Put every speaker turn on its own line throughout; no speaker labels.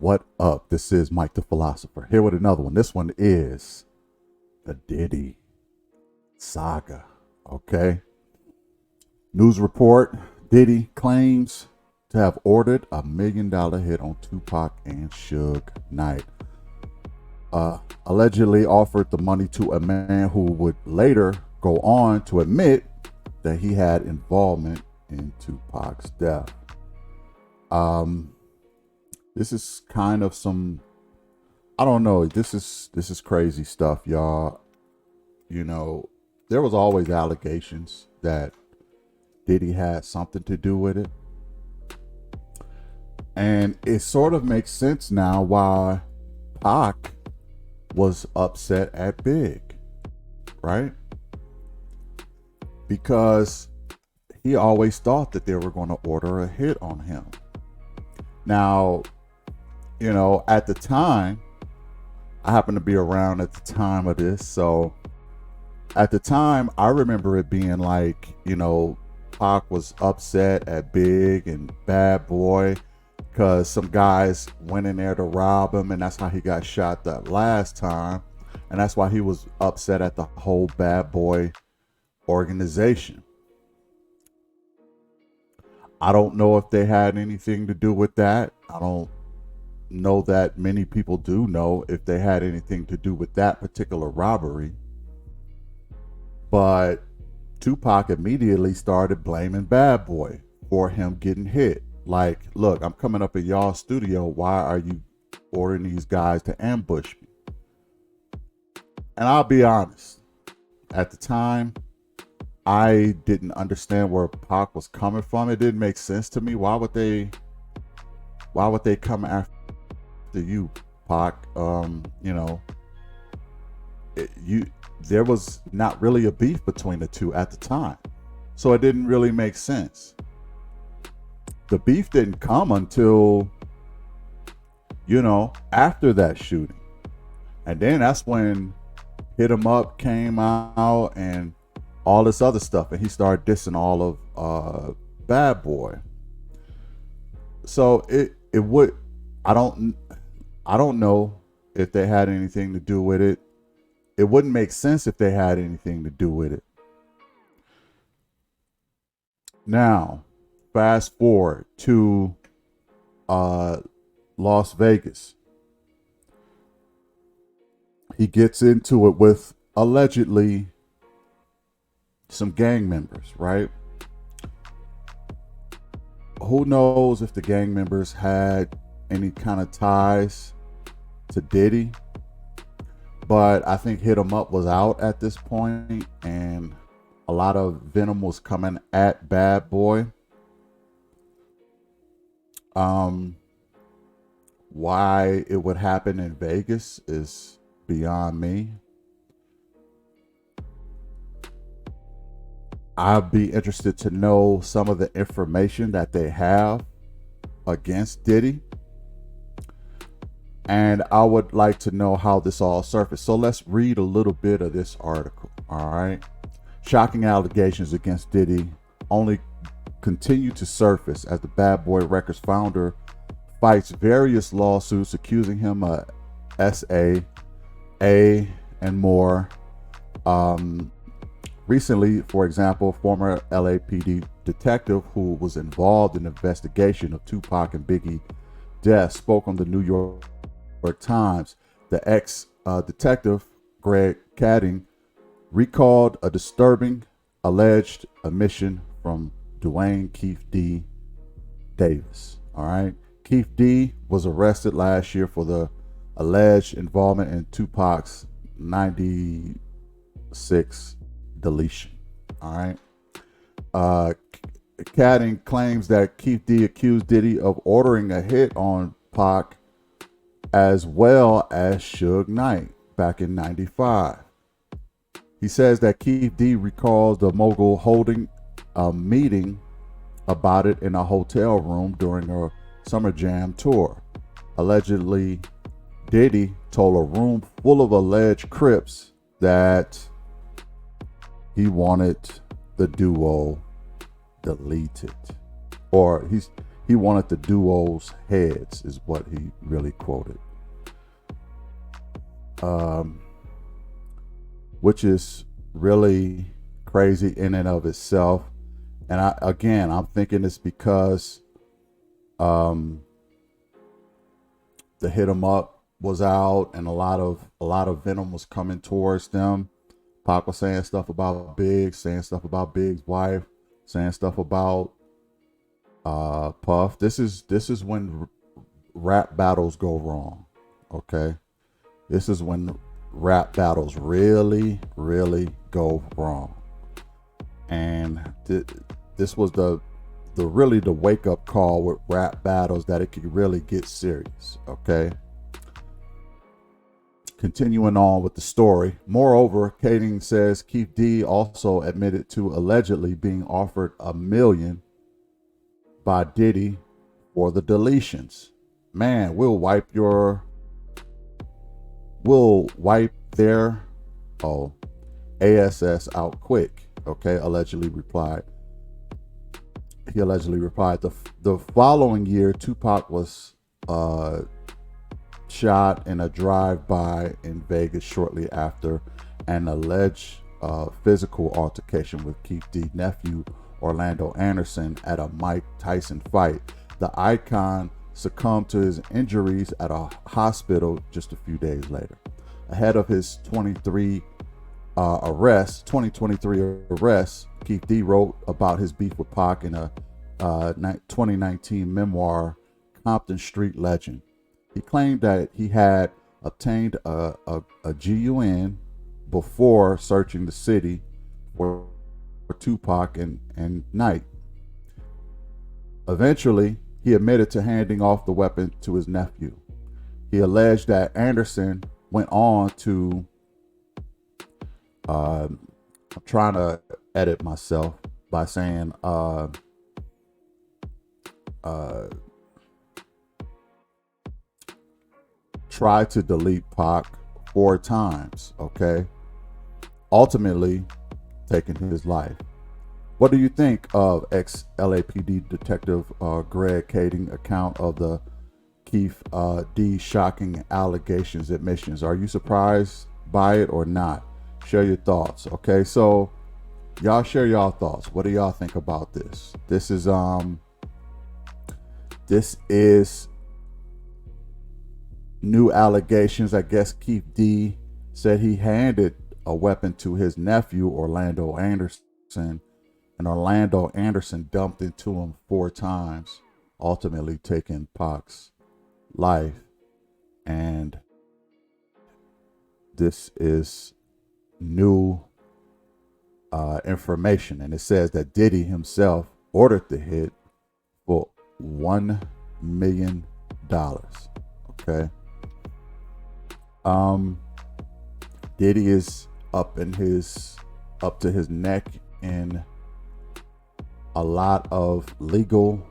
What up? This is Mike the Philosopher here with another one. This one is the Diddy saga. Okay. News report: Diddy claims to have ordered $1 million hit on Tupac and Suge Knight. Allegedly offered the money to a man who would later go on to admit that he had involvement in Tupac's death. This is kind of some, I don't know, this is crazy stuff, y'all. You know, there was always allegations that Diddy had something to do with it. And it sort of makes sense now why Pac was upset at Big, right? Because he always thought that they were going to order a hit on him. Now, you know, at the time, I happened to be around at the time of this. So at the time, I remember it being like, you know, Pac was upset at Big and Bad Boy because some guys went in there to rob him, and that's how he got shot that last time. And that's why he was upset at the whole Bad Boy organization. I don't know if they had anything to do with that. I don't know that many people do know if they had anything to do with that particular robbery. But Tupac immediately started blaming Bad Boy for him getting hit. Like, look, I'm coming up at y'all studio. Why are you ordering these guys to ambush me? And I'll be honest, at the time, I didn't understand where Pac was coming from. It didn't make sense to me. Why would they come after you, Pac? You know, there was not really a beef between the two at the time, so it didn't really make sense. The beef didn't come until, you know, after that shooting, and then that's when Hit 'Em Up came out and all this other stuff, and he started dissing all of Bad Boy. So it would, I don't know if they had anything to do with it. It wouldn't make sense if they had anything to do with it. Now, fast forward to Las Vegas. He gets into it with allegedly some gang members, right? Who knows if the gang members had any kind of ties to Diddy? But I think Hit 'Em Up was out at this point, and a lot of venom was coming at Bad Boy. Why it would happen in Vegas is beyond me. I'd be interested to know some of the information that they have against Diddy. And I would like to know how this all surfaced. So let's read a little bit of this article. All right. Shocking allegations against Diddy only continue to surface as the Bad Boy Records founder fights various lawsuits accusing him of SA, and more. Recently, for example, former LAPD detective who was involved in the investigation of Tupac and Biggie death spoke on the New York Times. The ex-detective, Greg Kading, recalled a disturbing alleged admission from Dwayne Keith D. Davis. All right. Keith D was arrested last year for the alleged involvement in Tupac's 96 deletion. All right. Kading claims that Keith D accused Diddy of ordering a hit on Pac as well as Suge Knight back in 95. He says that Keith D recalls the mogul holding a meeting about it in a hotel room during a Summer Jam tour. Allegedly, Diddy told a room full of alleged Crips that he wanted the duo deleted, or He wanted the duo's heads, is what he really quoted. Which is really crazy in and of itself. And I'm thinking it's because the Hit 'Em Up was out, and a lot of venom was coming towards them. Pac was saying stuff about Big, saying stuff about Big's wife, saying stuff about Puff. This is when rap battles go wrong. Okay, this is when rap battles really go wrong. And this was the wake up call with rap battles, that it could really get serious. Okay. Continuing on with the story. Moreover, Kading says Keith D also admitted to allegedly being offered $1 million by Diddy for the deletions. Man, we'll wipe their ASS out quick. Okay, allegedly replied. He allegedly replied. The following year, Tupac was shot in a drive-by in Vegas shortly after an alleged physical altercation with Keith D's nephew Orlando Anderson at a Mike Tyson fight. The icon succumbed to his injuries at a hospital just a few days later. Ahead of his 2023 arrest, Keith D wrote about his beef with Pac in a 2019 memoir, Compton Street Legend. He claimed that he had obtained a GUN before searching the city for Tupac and Knight. Eventually, he admitted to handing off the weapon to his nephew. He alleged that Anderson went on to, I'm trying to edit myself by saying, try to delete Pac 4 times, okay? Ultimately, taking his life. What do you think of ex-LAPD Detective Greg Kading account of the Keith D shocking allegations, admissions? Are you surprised by it or not? Share your thoughts, okay? So, y'all share y'all thoughts. What do y'all think about this? This is new allegations. I guess Keith D said he handed a weapon to his nephew Orlando Anderson, and Orlando Anderson dumped into him 4 times, ultimately taking Pac's life. And this is new information, and it says that Diddy himself ordered the hit for $1 million. Okay. Diddy is up to his neck in a lot of legal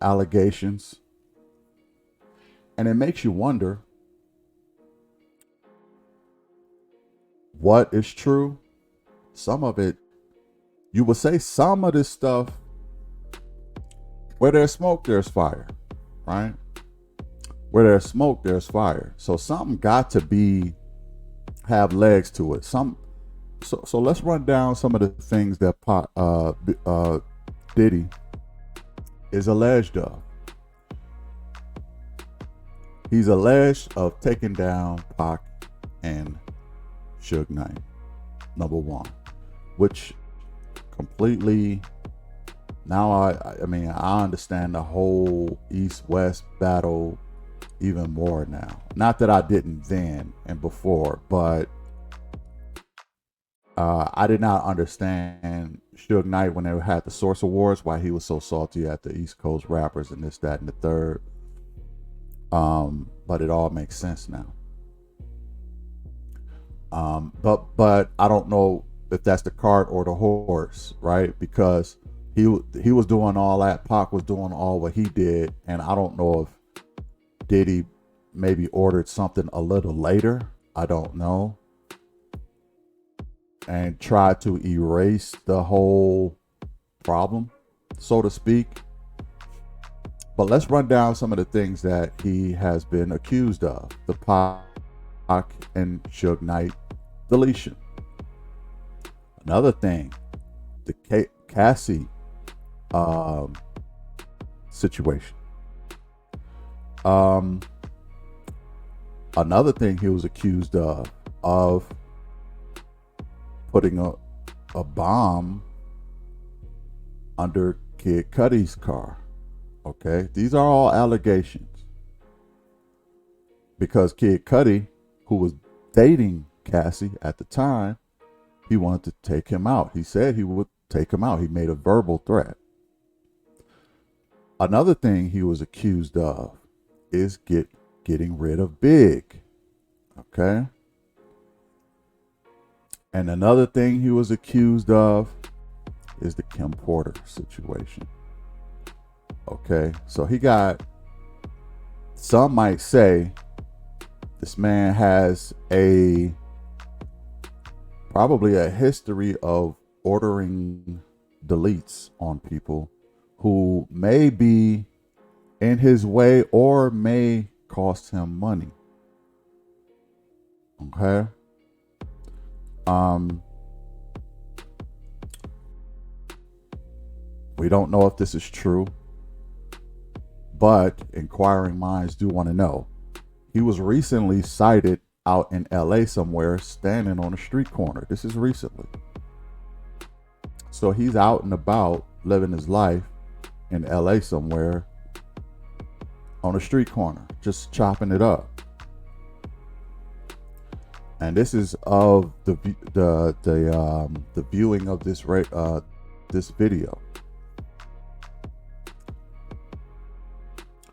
allegations, and it makes you wonder what is true. Some of it, you would say, some of this stuff, where there's smoke, there's fire, right? Where there's smoke, there's fire. So something got to have legs to it. So let's run down some of the things that Diddy is alleged of. He's alleged of taking down Pac and Suge Knight, number one, which completely, now I mean, I understand the whole East-West battle even more now. Not that I didn't then and before, but I did not understand Suge Knight when they had the Source Awards, why he was so salty at the East Coast rappers and this, that, and the third. But it all makes sense now. But I don't know if that's the cart or the horse, right? Because he was doing all that, Pac was doing all what he did, and I don't know if Diddy maybe ordered something a little later, I don't know, and tried to erase the whole problem, so to speak. But let's run down some of the things that he has been accused of. The Pac and Suge Knight deletion. Another thing, the Cassie situation. Another thing he was accused of putting a bomb under Kid Cudi's car. Okay, these are all allegations. Because Kid Cudi, who was dating Cassie at the time, he wanted to take him out. He said he would take him out. He made a verbal threat. Another thing he was accused of is getting rid of Big. Okay. And another thing he was accused of is the Kim Porter situation. Okay. So he got, some might say this man has probably a history of ordering deletes on people who may be in his way or may cost him money. Okay. We don't know if this is true, but inquiring minds do want to know. He was recently sighted out in LA somewhere standing on a street corner. This is recently. So he's out and about living his life in LA somewhere on a street corner, just chopping it up. And this is of the viewing of this video.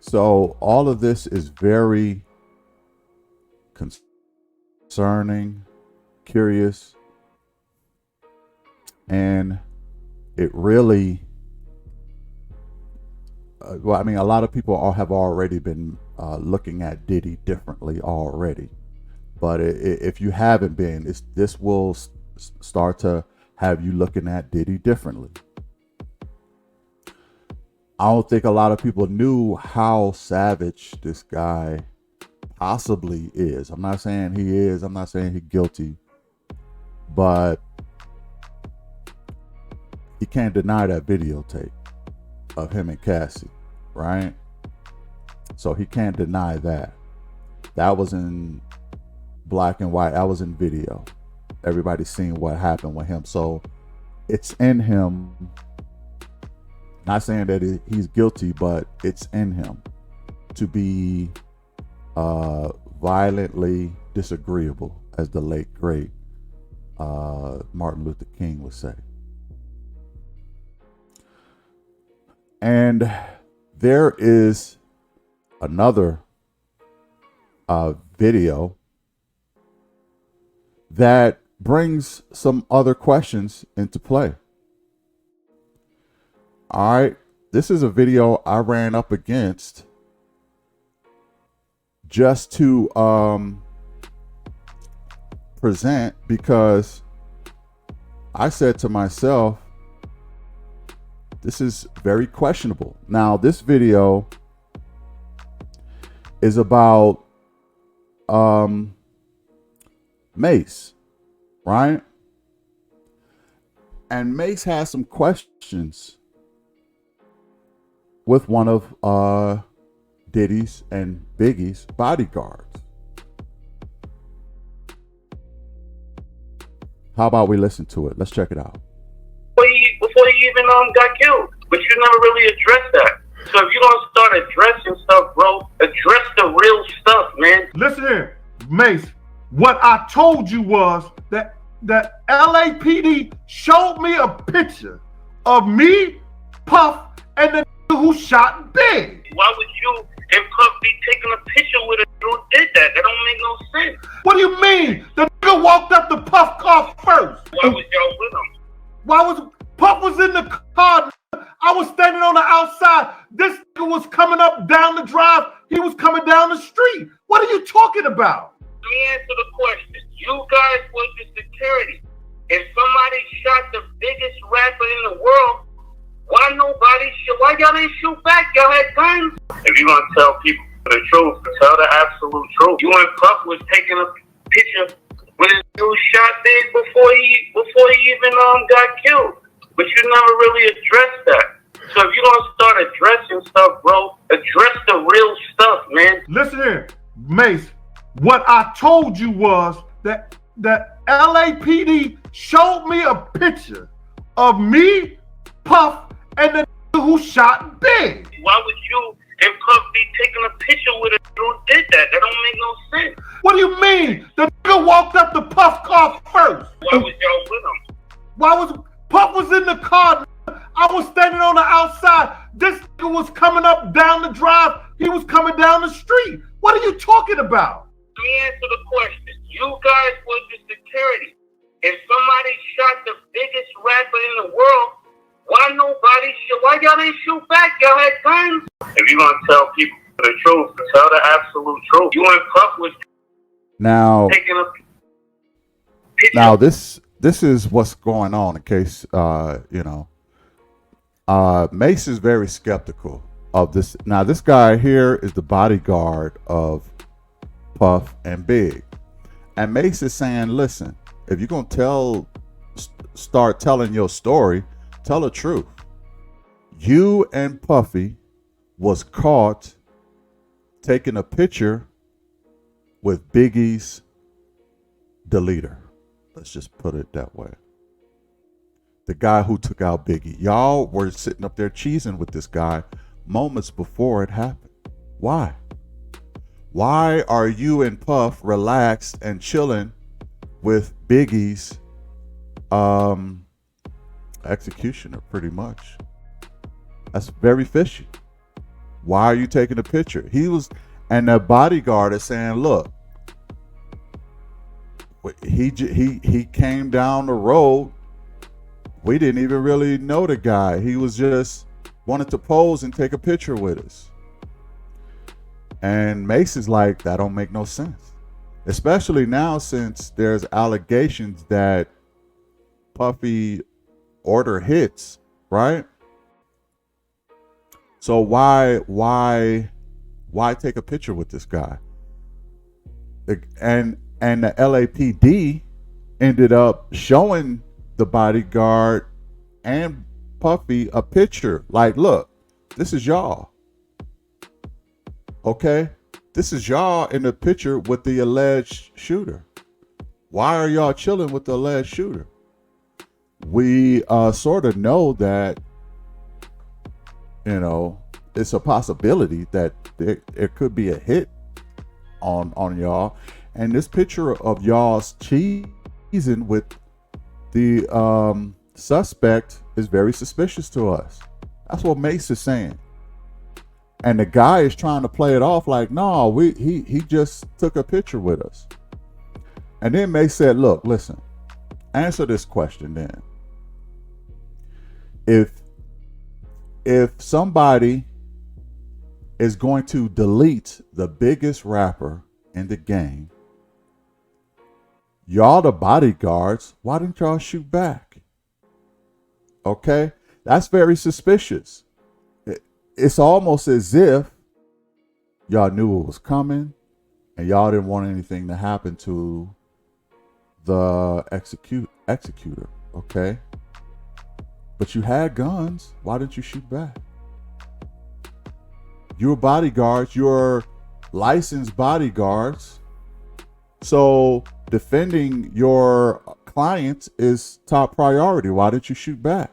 So all of this is very concerning, curious, and it really, well, I mean, a lot of people have already been looking at Diddy differently already. But if you haven't been, this will start to have you looking at Diddy differently. I don't think a lot of people knew how savage this guy possibly is. I'm not saying he is. I'm not saying he's guilty. But you can't deny that videotape of him and Cassie, right? So he can't deny that. That was in black and white. That was in video. Everybody's seen what happened with him. So it's in him. Not saying that he's guilty, but it's in him to be violently disagreeable, as the late great Martin Luther King would say. And there is another video that brings some other questions into play. All right, this is a video I ran up against just to present, because I said to myself, this is very questionable. Now, this video is about Mace, right? And Mace has some questions with one of Diddy's and Biggie's bodyguards. How about we listen to it? Let's check it out.
Before he even got killed, but you never really addressed that. So if you're gonna start addressing stuff, bro, address the real stuff, man.
Listen here, Mace. What I told you was that LAPD showed me a picture of me, Puff, and the who shot Big.
Why would you and Puff be taking a picture with a who did that? That don't make no sense.
What do you mean? The nigga walked up the Puff car first.
Why was y'all with him?
Why was Puff was in the car? I was standing on the outside. This nigga was coming up down the drive. He was coming down the street. What are you talking about?
Let me answer the question. You guys were the security. If somebody shot the biggest rapper in the world, Why y'all didn't shoot back? Y'all had guns. If you gonna tell people the truth, tell the absolute truth. You and Puff was taking a picture with his dude shot Big before he even got killed. But you never really addressed that. So if you're gonna start addressing stuff, bro, address the real stuff, man.
Listen here, Mace. What I told you was that LAPD showed me a picture of me, Puff, and the who shot Big.
Why would you and Puff be taking a picture with a dude who did that? That don't make no sense.
What do you mean? The nigga walked up to Puff car first.
Why was y'all with him?
Why was Puff was in the car? I was standing on the outside. This nigga was coming up down the drive. He was coming down the street. What are you talking about?
Let me answer the question. You guys were the security. If somebody shot the biggest rapper in the world, why y'all didn't shoot back? Y'all had guns. If you're gonna tell people the truth, tell the absolute truth. You and Puff was taking a picture.
Now this is what's going on. In case Mace is very skeptical of this. Now this guy here is the bodyguard of Puff and Big, and Mace is saying, listen, if you're gonna start telling your story, tell the truth. You and Puffy was caught taking a picture with Biggie's deleter. Let's just put it that way. The guy who took out Biggie. Y'all were sitting up there cheesing with this guy moments before it happened. Why? Why are you and Puff relaxed and chilling with Biggie's executioner, pretty much? That's very fishy. Why are you taking a picture? And the bodyguard is saying, look, he came down the road. We didn't even really know the guy. He was just wanted to pose and take a picture with us. And Mace is like, that don't make no sense. Especially now since there's allegations that Puffy order hits, right? So why take a picture with this guy? And the LAPD ended up showing the bodyguard and Puffy a picture. Like, look, this is y'all. Okay? This is y'all in the picture with the alleged shooter. Why are y'all chilling with the alleged shooter? We sort of know that, it's a possibility that there could be a hit on y'all. And this picture of y'all's cheesing with the suspect is very suspicious to us. That's what Mace is saying. And the guy is trying to play it off like, no, he just took a picture with us. And then Mace said, look, listen, answer this question then. If somebody is going to delete the biggest rapper in the game, y'all the bodyguards, why didn't y'all shoot back? Okay? That's very suspicious. It's almost as if y'all knew it was coming and y'all didn't want anything to happen to the executor, okay? But you had guns. Why didn't you shoot back? You're bodyguards. You're licensed bodyguards. So defending your clients is top priority. Why did you shoot back?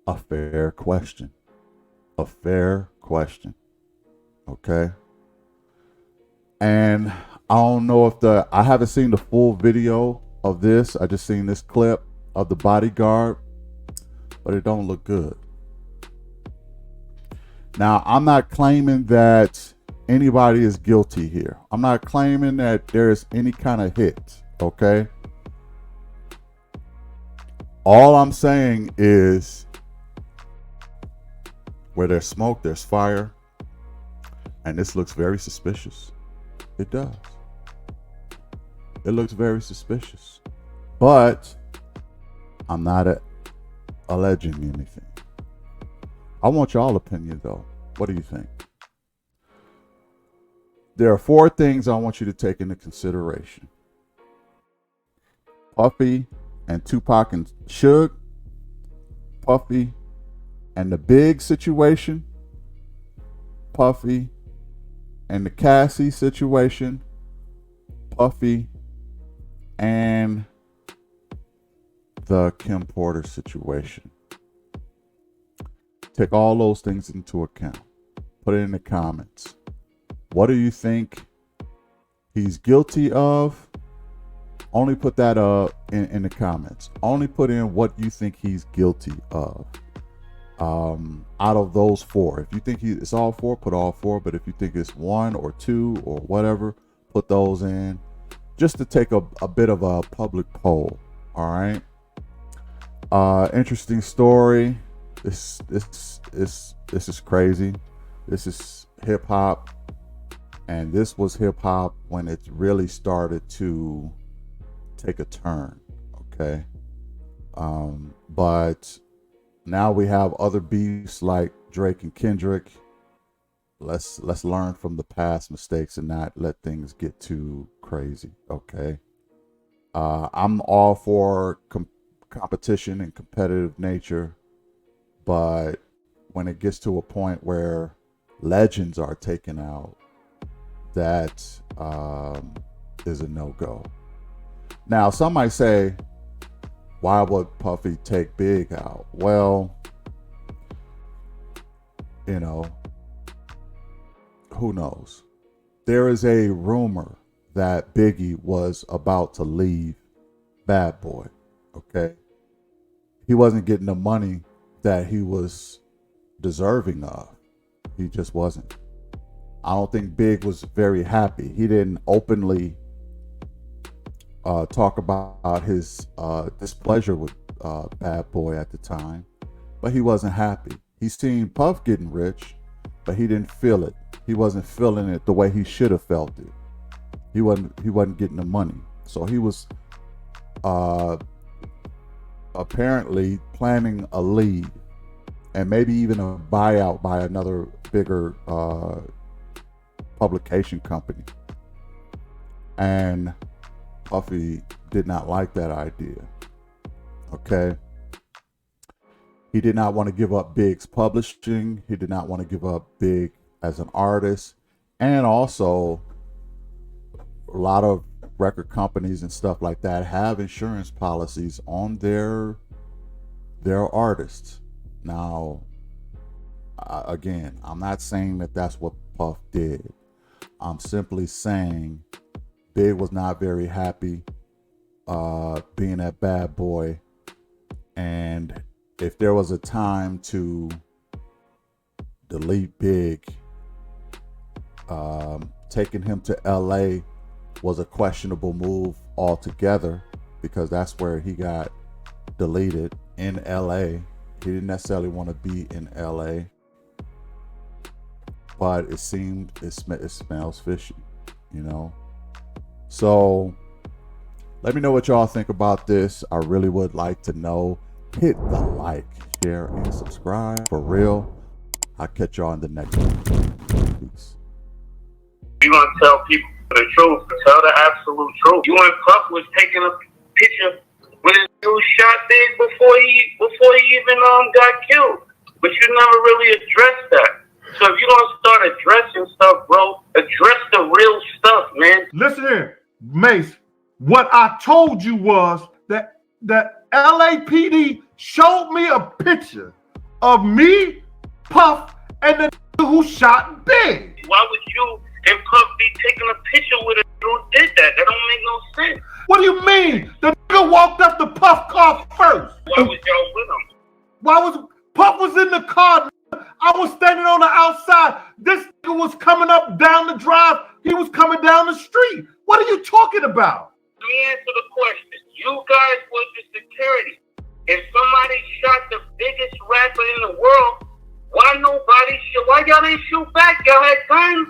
A fair question. A fair question. Okay. And I don't know if I haven't seen the full video of this. I just seen this clip of the bodyguard, but it don't look good. Now, I'm not claiming that anybody is guilty here. I'm not claiming that there is any kind of hit, okay? All I'm saying is where there's smoke, there's fire, and this looks very suspicious. It does. It looks very suspicious. But I'm not alleging anything. I want y'all opinion though. What do you think? There are 4 things I want you to take into consideration. Puffy and Tupac and Suge, Puffy and the Big situation, Puffy and the Cassie situation, Puffy and the Kim Porter situation. Take all those things into account. Put it in the comments. What do you think he's guilty of? Only put that in the comments. Only put in what you think he's guilty of. Out of those 4. If you think it's all 4, put all 4. But if you think it's 1 or 2 or whatever, put those in. Just to take a bit of a public poll. All right. Interesting story. This is crazy. This is hip hop. And this was hip hop when it really started to take a turn. Okay. But now we have other beefs like Drake and Kendrick. Let's learn from the past mistakes and not let things get too crazy. Okay. I'm all for competition and competitive nature, but when it gets to a point where legends are taken out, that is a no-go. Now, some might say, why would Puffy take Big out? Well, you know, who knows? There is a rumor that Biggie was about to leave Bad Boy. Okay. He wasn't getting the money that he was deserving of. He just wasn't. I don't think Big was very happy. He didn't openly talk about his displeasure with Bad Boy at the time, but he wasn't happy. He seen Puff getting rich, but he didn't feel it. He wasn't feeling it the way he should have felt it. He wasn't getting the money. So he was apparently planning a leave and maybe even a buyout by another bigger publication company. And Puffy did not like that idea. Okay. He did not want to give up Big's publishing. He did not want to give up Big as an artist. And also, a lot of record companies and stuff like that have insurance policies on their artists. Now, again, I'm not saying that that's what Puff did. I'm simply saying Big was not very happy being at Bad Boy. And if there was a time to delete Big, taking him to LA was a questionable move altogether, because that's where he got deleted, in LA. He didn't necessarily want to be in LA, but it smells fishy, you know? So let me know what y'all think about this. I really would like to know. Hit the like, share, and subscribe for real. I'll catch y'all in the next one. Peace.
You gonna tell people the truth, tell the absolute truth. You and Puff was taking a picture with his dude shot Big before he even got killed, but you never really addressed that. So if you're gonna start addressing stuff, bro, address the real stuff, man.
Listen here, Mace. What I told you was that LAPD showed me a picture of me, Puff, and the nigga who shot Big.
Why would you and Puff be taking a picture with a dude who did that? That don't make no sense.
What do you mean? The nigga walked up to Puff car first.
Why was y'all with him?
Puff was in the car? I was standing on the outside. This nigga was coming up down the drive. He was coming down the street. What are you talking about?
Let me answer the question. You guys were the security. If somebody shot the biggest rapper in the world, why y'all didn't shoot back? Y'all had guns.